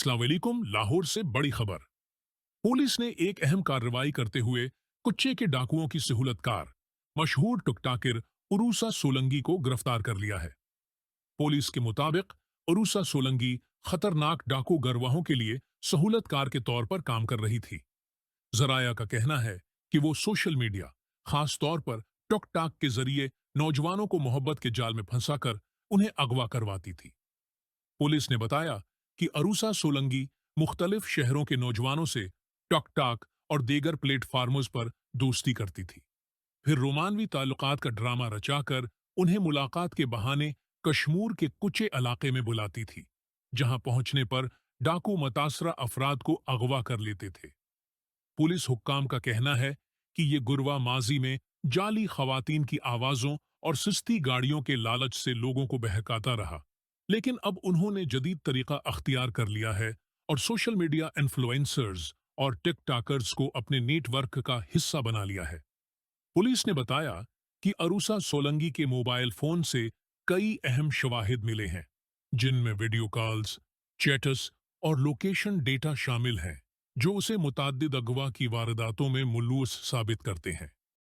अस्सलाम वालेकुम। लाहौर से बड़ी खबर। पुलिस ने एक अहम कार्रवाई करते हुए कुच्चे के डाकुओं की सहूलतकार मशहूर टुकटाकिर उरूसा सोलंगी को गिरफ्तार कर लिया है। पुलिस के मुताबिक उरूसा सोलंगी खतरनाक डाकू गरवाहों के लिए सहूलतकार के तौर पर काम कर रही थी। जराया का कहना है कि वो सोशल मीडिया, खास तौर पर टुकटाक के जरिए नौजवानों को मोहब्बत के जाल में फंसाकर उन्हें अगवा करवाती थी। पुलिस ने बताया कि अरूसा सोलंगी मुख्तलिफ शहरों के नौजवानों से टॉक और दीगर प्लेटफार्मों पर दोस्ती करती थी, फिर रोमानवी ताल्लुकात का ड्रामा रचाकर उन्हें मुलाकात के बहाने कश्मीर के कुचे इलाके में बुलाती थी, जहां पहुंचने पर डाकू मुतासरा अफराद को अगवा कर लेते थे। पुलिस हुक्काम का कहना है कि ये गुरवा माजी में जाली खवातीन की आवाजों और सस्ती गाड़ियों के लालच से लोगों को बहकाता रहा, लेकिन अब उन्होंने जदीद तरीका अख्तियार कर लिया है और सोशल मीडिया इन्फ्लुएंसर्स और टिकटॉकर्स को अपने नेटवर्क का हिस्सा बना लिया है। पुलिस ने बताया कि अरूसा सोलंगी के मोबाइल फोन से कई अहम शवाहिद मिले हैं, जिनमें वीडियो कॉल्स, चैट्स और लोकेशन डेटा शामिल हैं, जो उसे मुताद्दिद अगवा की वारदातों में मुल्लूस साबित करते हैं।